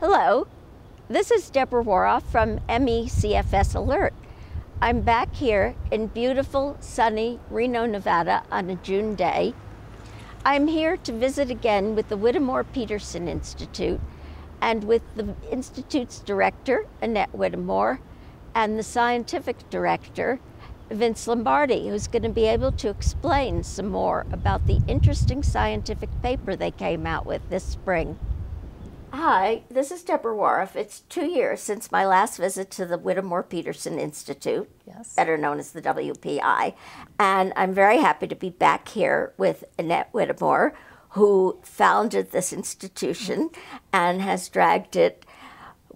Hello, this is Deborah Woroff from MECFS Alert. I'm back here in beautiful, sunny Reno, Nevada on a June day. I'm here to visit again with the Whittemore Peterson Institute and with the Institute's director, Annette Whittemore, and the scientific director, Vince Lombardi, who's going to be able to explain some more about the interesting scientific paper they came out with this spring. Hi, this is Deborah Woroff. It's 2 years since my last visit to the Whittemore Peterson Institute, better known as the WPI, and I'm very happy to be back here with Annette Whittemore, who founded this institution and has dragged it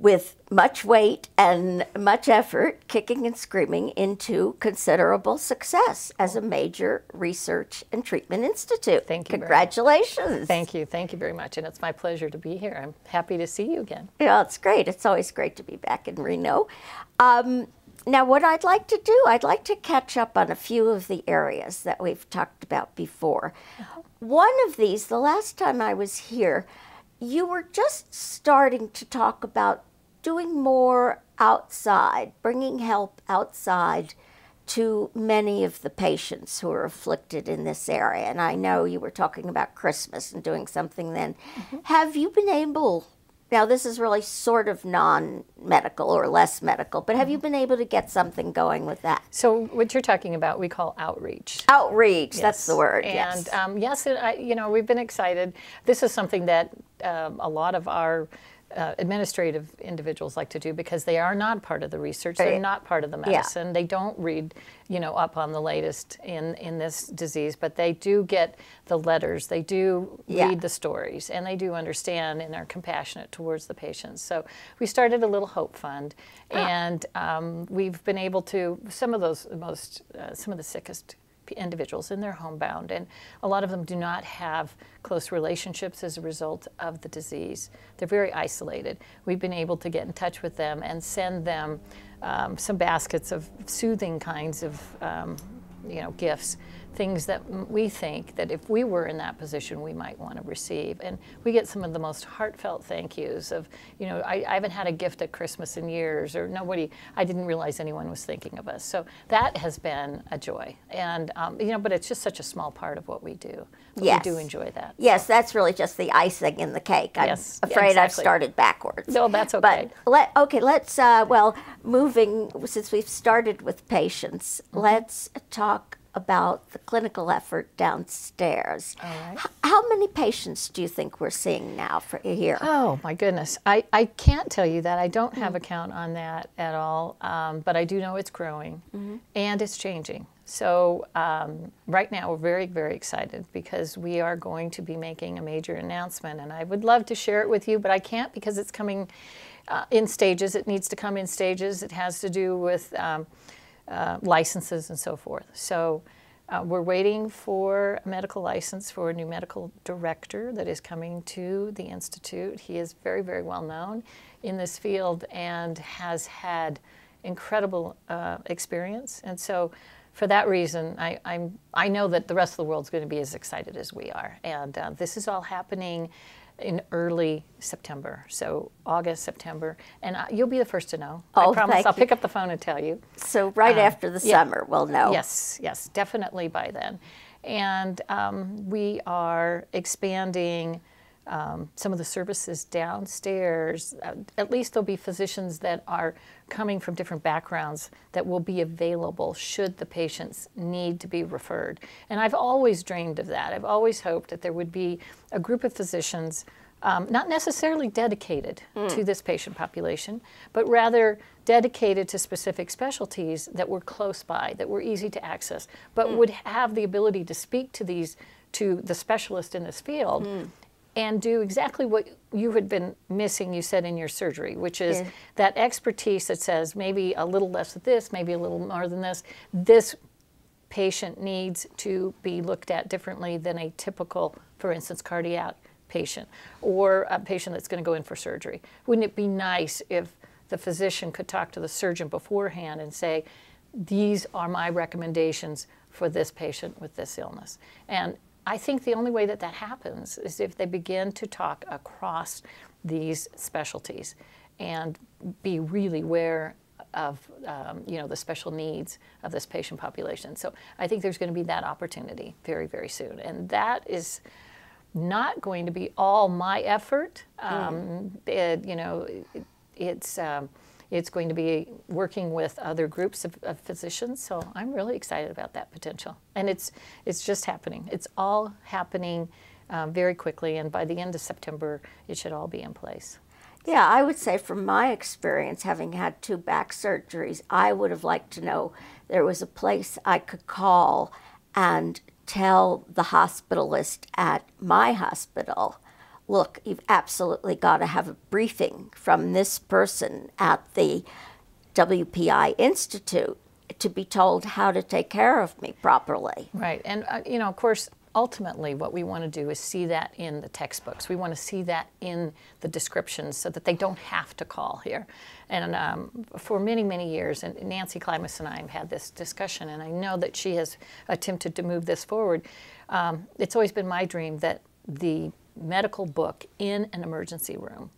with much weight and much effort, kicking and screaming, into considerable success as a major research and treatment institute. Thank you. Congratulations. Thank you. Thank you very much. And it's my pleasure to be here. I'm happy to see you again. Yeah, it's great. It's always great to be back in Reno. Now, what I'd like to do, I'd like to catch up on a few of the areas that we've talked about before. One of these, the last time I was here, you were just starting to talk about doing more outside, bringing help outside to many of the patients who are afflicted in this area. And I know you were talking about Christmas and doing something then. Have you been able, now this is really sort of non-medical or less medical, but have you been able to get something going with that? So what you're talking about, we call outreach. Outreach, yes. That's the word, and, yes. Yes, you know, we've been excited. This is something that a lot of our administrative individuals like to do because they are not part of the research, they're not part of the medicine, they don't read, you know, up on the latest in this disease, but they do get the letters, they do read the stories, and they do understand and are compassionate towards the patients. So we started a little hope fund, and we've been able to, some of the sickest individuals, and they're homebound, and a lot of them do not have close relationships as a result of the disease. They're very isolated. We've been able to get in touch with them and send them some baskets of soothing kinds of you know, gifts, things that we think that if we were in that position we might want to receive. And we get some of the most heartfelt thank yous of, you know, I haven't had a gift at Christmas in years, or I didn't realize anyone was thinking of us. So that has been a joy. And, you know, but it's just such a small part of what we do. But we do enjoy that. Yes, that's really just the icing in the cake. I'm afraid I've started backwards. No, that's okay. But let's, well, moving, since we've started with patients, let's talk about the clinical effort downstairs. All right. How many patients do you think we're seeing now for here? Oh, my goodness. I can't tell you that. I don't have a count on that at all, but I do know it's growing and it's changing. So right now we're very, very excited because we are going to be making a major announcement, and I would love to share it with you, but I can't because it's coming in stages. It needs to come in stages. It has to do with licenses and so forth. So we're waiting for a medical license for a new medical director that is coming to the Institute. He is very, very well known in this field and has had incredible experience. And so for that reason, I know that the rest of the world's going to be as excited as we are. And this is all happening in early September, so August, September, and you'll be the first to know. I promise. I'll pick up the phone and tell you. So right after the summer, we'll know. Yes, yes, definitely by then. And we are expanding some of the services downstairs. At least there'll be physicians that are coming from different backgrounds that will be available should the patients need to be referred. And I've always dreamed of that. I've always hoped that there would be a group of physicians, not necessarily dedicated to this patient population, but rather dedicated to specific specialties that were close by, that were easy to access, but would have the ability to speak to the specialist in this field and do exactly what you had been missing, you said, in your surgery, which is that expertise that says maybe a little less of this, maybe a little more than this. This patient needs to be looked at differently than a typical, for instance, cardiac patient or a patient that's going to go in for surgery. Wouldn't it be nice if the physician could talk to the surgeon beforehand and say, these are my recommendations for this patient with this illness? And I think the only way that that happens is if they begin to talk across these specialties and be really aware of the special needs of this patient population. So I think there's going to be that opportunity very, very soon. And that is not going to be all my effort. It's going to be working with other groups of physicians. So I'm really excited about that potential. And it's just happening. It's all happening very quickly. And by the end of September, it should all be in place. Yeah, I would say from my experience, having had 2 back surgeries, I would have liked to know there was a place I could call and tell the hospitalist at my hospital, look, you've absolutely got to have a briefing from this person at the WPI Institute to be told how to take care of me properly. Right, and of course, ultimately what we want to do is see that in the textbooks. We want to see that in the descriptions so that they don't have to call here. And for many, many years, and Nancy Klimas and I have had this discussion, and I know that she has attempted to move this forward. It's always been my dream that the medical book in an emergency room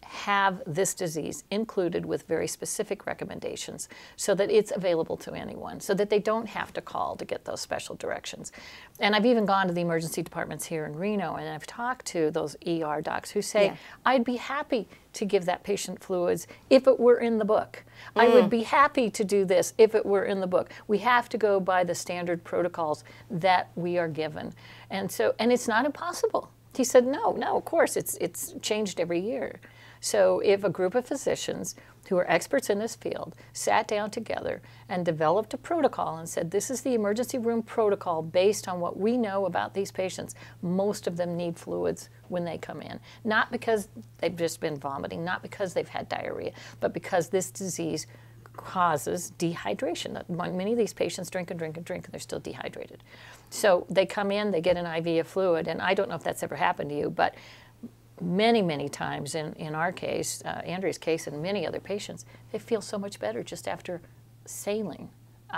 have this disease included with very specific recommendations so that it's available to anyone, so that they don't have to call to get those special directions. And I've even gone to the emergency departments here in Reno, and I've talked to those ER docs who say, yeah, I'd be happy to give that patient fluids if it were in the book. I would be happy to do this if it were in the book. We have to go by the standard protocols that we are given. And it's not impossible. He said, no, of course, it's changed every year. So if a group of physicians who are experts in this field sat down together and developed a protocol and said, this is the emergency room protocol based on what we know about these patients, most of them need fluids when they come in. Not because they've just been vomiting, not because they've had diarrhea, but because this disease causes dehydration. Many of these patients drink and drink and drink, and they're still dehydrated. So they come in, they get an IV of fluid, and I don't know if that's ever happened to you, but many, many times in our case, Andrea's case, and many other patients, they feel so much better just after saline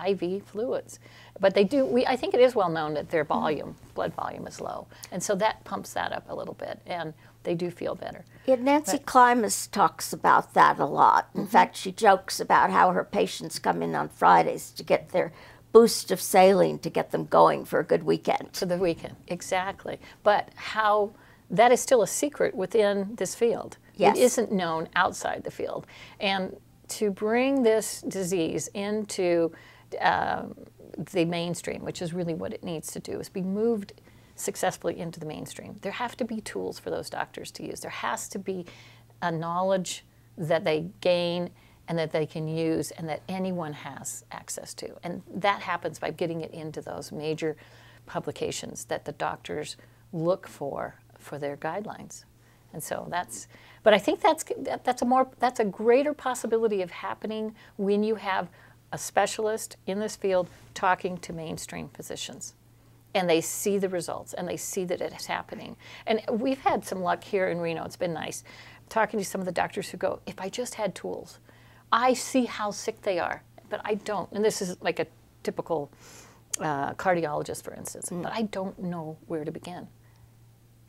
IV fluids. But they do, I think it is well known that their volume, blood volume is low. And so that pumps that up a little bit, and they do feel better. Yeah, Nancy Klimas talks about that a lot. In fact, she jokes about how her patients come in on Fridays to get their boost of saline to get them going for a good weekend. For the weekend, exactly. But how that is still a secret within this field. Yes. It isn't known outside the field. And to bring this disease into the mainstream, which is really what it needs to do, is be moved successfully into the mainstream. There have to be tools for those doctors to use. There has to be a knowledge that they gain and that they can use and that anyone has access to. And that happens by getting it into those major publications that the doctors look for their guidelines. And so but I think that's a greater possibility of happening when you have a specialist in this field talking to mainstream physicians. And they see the results, and they see that it's happening. And we've had some luck here in Reno. It's been nice talking to some of the doctors who go, if I just had tools, I see how sick they are, but I don't. And this is like a typical cardiologist, for instance, but I don't know where to begin.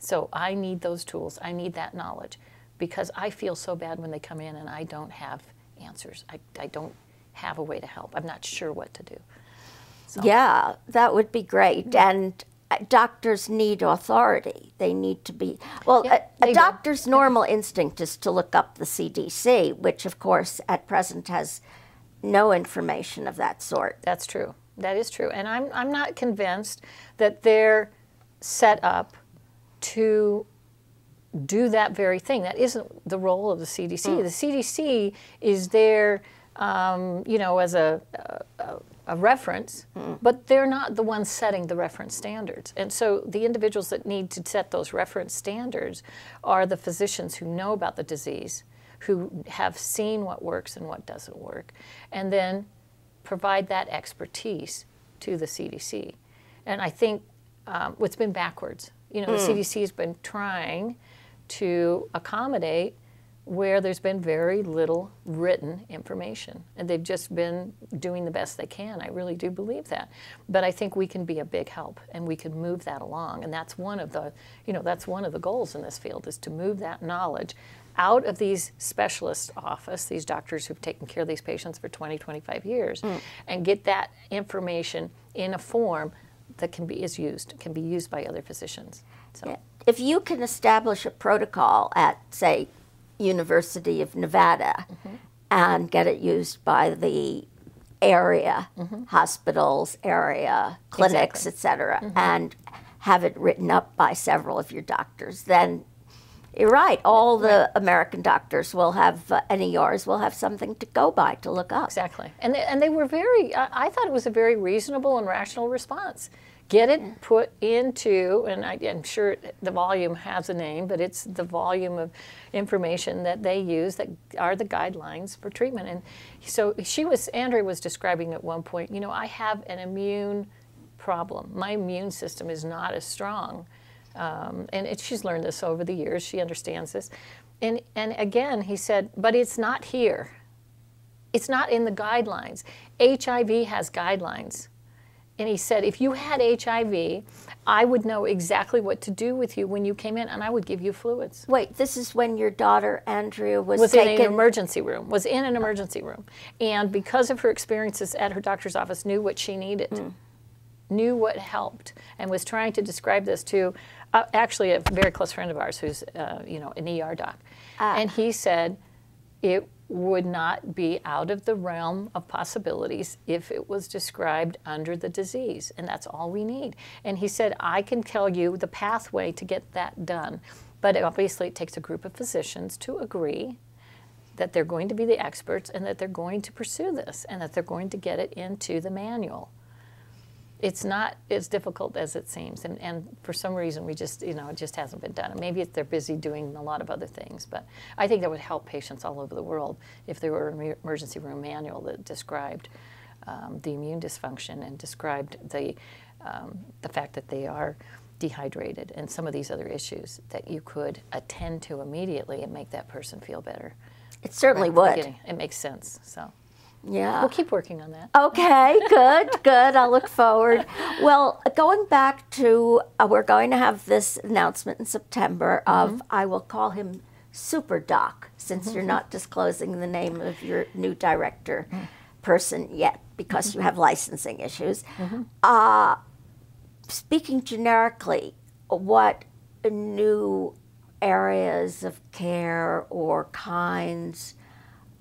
So I need those tools. I need that knowledge because I feel so bad when they come in and I don't have answers. I don't have a way to help. I'm not sure what to do. So. Yeah, that would be great. And doctors need authority. They need to be, well, yeah, a doctor's normal instinct is to look up the CDC, which of course at present has no information of that sort. That's true. That is true. And I'm not convinced that they're set up to do that very thing. That isn't the role of the CDC. The CDC is there, as a reference, but they're not the ones setting the reference standards. And so the individuals that need to set those reference standards are the physicians who know about the disease, who have seen what works and what doesn't work, and then provide that expertise to the CDC. And I think it's been backwards. The CDC has been trying to accommodate where there's been very little written information, and they've just been doing the best they can. I really do believe that. But I think we can be a big help, and we can move that along, and that's one of the, that's one of the goals in this field, is to move that knowledge out of these specialists' office, these doctors who've taken care of these patients for 20, 25 years, and get that information in a form that can be used by other physicians. So. Yeah. If you can establish a protocol at, say, University of Nevada and get it used by the area hospitals, area clinics, etc., and have it written up by several of your doctors, then you're right. All the American doctors will have, NERs will have something to go by, to look up. Exactly. And they were very, I thought it was a very reasonable and rational response. Get it put into, and I'm sure the volume has a name, but it's the volume of information that they use that are the guidelines for treatment. And so Andrea was describing at one point, I have an immune problem. My immune system is not as strong. And she's learned this over the years. She understands this. And again, he said, but it's not here. It's not in the guidelines. HIV has guidelines. And he said, if you had HIV, I would know exactly what to do with you when you came in, and I would give you fluids. Wait, this is when your daughter, Andrea, was in an emergency room, And because of her experiences at her doctor's office, knew what she needed, knew what helped, and was trying to describe this to actually a very close friend of ours who's, an ER doc. And he said it would not be out of the realm of possibilities if it was described under the disease, and that's all we need. And he said, I can tell you the pathway to get that done, but obviously it takes a group of physicians to agree that they're going to be the experts and that they're going to pursue this and that they're going to get it into the manual. It's not as difficult as it seems, and for some reason we just, it just hasn't been done. And maybe they're busy doing a lot of other things, but I think that would help patients all over the world if there were an emergency room manual that described the immune dysfunction and described the fact that they are dehydrated and some of these other issues that you could attend to immediately and make that person feel better. It certainly would. It makes sense, so. Yeah. We'll keep working on that. Okay, good. I'll look forward. Well, going back to, we're going to have this announcement in September of, I will call him Super Doc, since you're not disclosing the name of your new director person yet, because you have licensing issues. Speaking generically, what new areas of care or kinds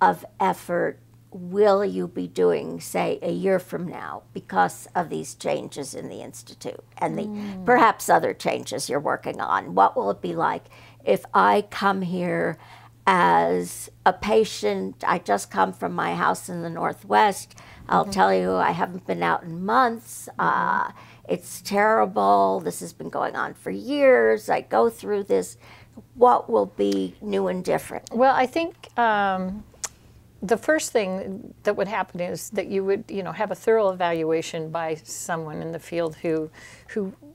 of effort will you be doing, say, a year from now because of these changes in the Institute and the perhaps other changes you're working on? What will it be like if I come here as a patient? I just come from my house in the Northwest. I'll tell you, I haven't been out in months. It's terrible. This has been going on for years. I go through this. What will be new and different? Well, I think the first thing that would happen is that you would, have a thorough evaluation by someone in the field who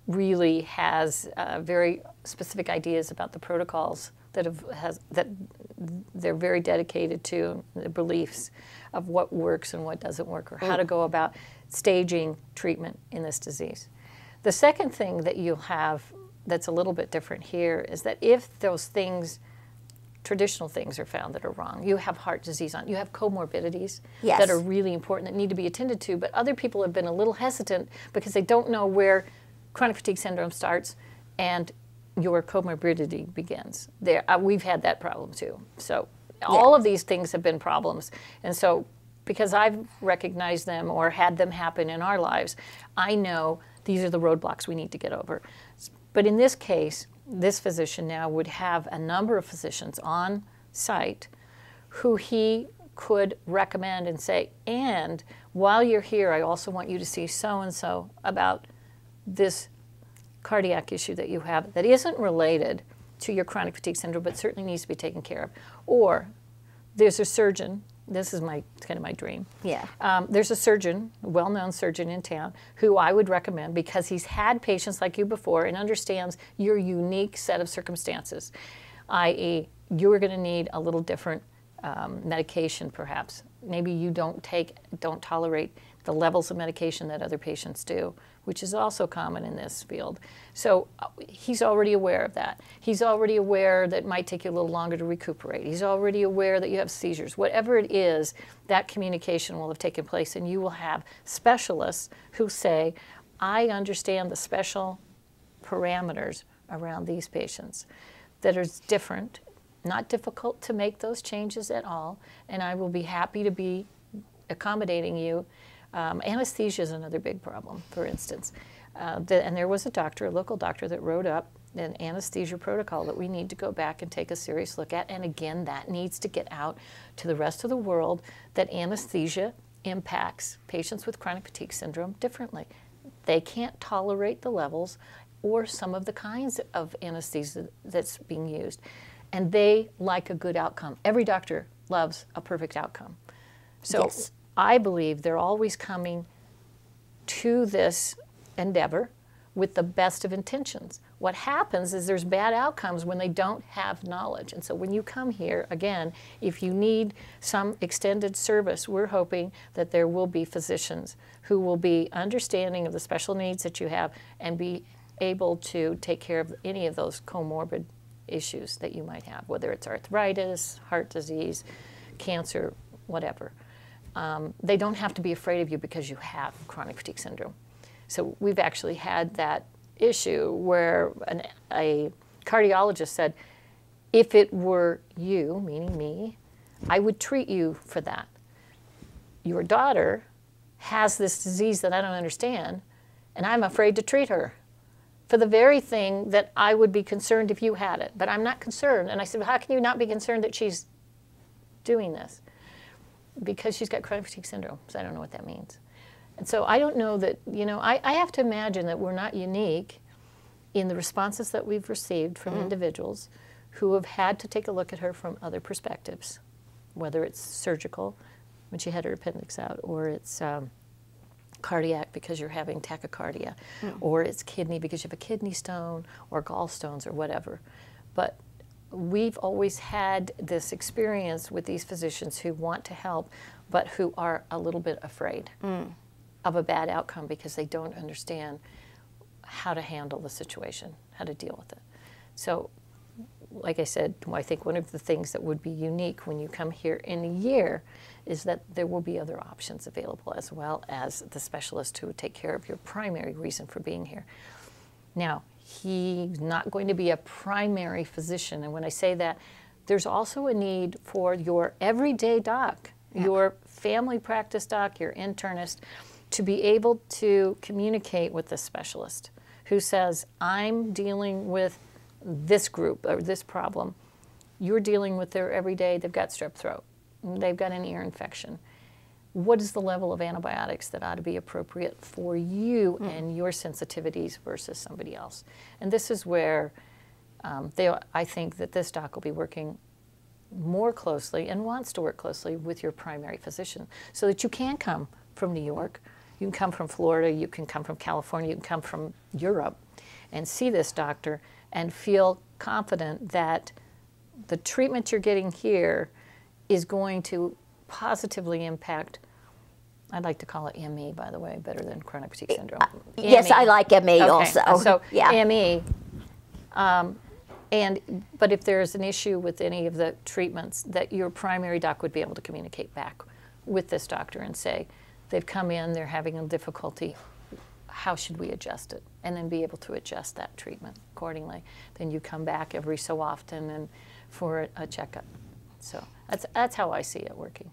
really has very specific ideas about the protocols that they're very dedicated to, the beliefs of what works and what doesn't work, or how to go about staging treatment in this disease. The second thing that you'll have that's a little bit different here is that if those things, traditional things, are found that are wrong, you have heart disease you have comorbidities that are really important that need to be attended to, but other people have been a little hesitant because they don't know where chronic fatigue syndrome starts and your comorbidity begins. We've had that problem too. So all of these things have been problems, and so because I've recognized them or had them happen in our lives, I know these are the roadblocks we need to get over. But in this case, this physician now would have a number of physicians on site who he could recommend and say, and while you're here, I also want you to see so-and-so about this cardiac issue that you have that isn't related to your chronic fatigue syndrome, but certainly needs to be taken care of. Or there's a surgeon. This is kind of my dream. Yeah. There's a surgeon, a well-known surgeon in town, who I would recommend because he's had patients like you before and understands your unique set of circumstances, i.e., you're going to need a little different medication perhaps. Maybe you don't tolerate the levels of medication that other patients do, which is also common in this field. So he's already aware of that. He's already aware that it might take you a little longer to recuperate. He's already aware that you have seizures. Whatever it is, that communication will have taken place, and you will have specialists who say, I understand the special parameters around these patients that are different, not difficult to make those changes at all, and I will be happy to be accommodating you. Anesthesia is another big problem, for instance. And there was a doctor, a local doctor, that wrote up an anesthesia protocol that we need to go back and take a serious look at. And again, that needs to get out to the rest of the world, that anesthesia impacts patients with chronic fatigue syndrome differently. They can't tolerate the levels or some of the kinds of anesthesia that's being used. And they like a good outcome. Every doctor loves a perfect outcome. So yes. I believe they're always coming to this endeavor with the best of intentions. What happens is there's bad outcomes when they don't have knowledge. And so when you come here, again, if you need some extended service, we're hoping that there will be physicians who will be understanding of the special needs that you have and be able to take care of any of those comorbid issues that you might have, whether it's arthritis, heart disease, cancer, whatever. They don't have to be afraid of you because you have chronic fatigue syndrome. So we've actually had that issue where a cardiologist said, if it were you, meaning me, I would treat you for that. Your daughter has this disease that I don't understand, and I'm afraid to treat her for the very thing that I would be concerned if you had it. But I'm not concerned. And I said, well, how can you not be concerned that she's doing this? Because she's got chronic fatigue syndrome. So I don't know what that means. And so I don't know that, you know, I have to imagine that we're not unique in the responses that we've received from individuals who have had to take a look at her from other perspectives, whether it's surgical, when she had her appendix out, or it's cardiac because you're having tachycardia, or it's kidney because you have a kidney stone, or gallstones, or whatever. But we've always had this experience with these physicians who want to help, but who are a little bit afraid of a bad outcome because they don't understand how to handle the situation, how to deal with it. So, like I said, I think one of the things that would be unique when you come here in a year is that there will be other options available, as well as the specialist who would take care of your primary reason for being here. Now, he's not going to be a primary physician, and when I say that, there's also a need for your everyday doc, your family practice doc, your internist, to be able to communicate with the specialist who says, I'm dealing with this group or this problem. You're dealing with their everyday, they've got strep throat, they've got an ear infection. What is the level of antibiotics that ought to be appropriate for you and your sensitivities versus somebody else? And this is where I think that this doc will be working more closely and wants to work closely with your primary physician so that you can come from New York, you can come from Florida, you can come from California, you can come from Europe and see this doctor and feel confident that the treatment you're getting here is going to positively impact, I'd like to call it ME, by the way, better than chronic fatigue syndrome. Yes, ME. I like ME also. So yeah. ME, but if there's an issue with any of the treatments, that your primary doc would be able to communicate back with this doctor and say, they've come in, they're having a difficulty, how should we adjust it? And then be able to adjust that treatment accordingly. Then you come back every so often and for a checkup. So that's how I see it working.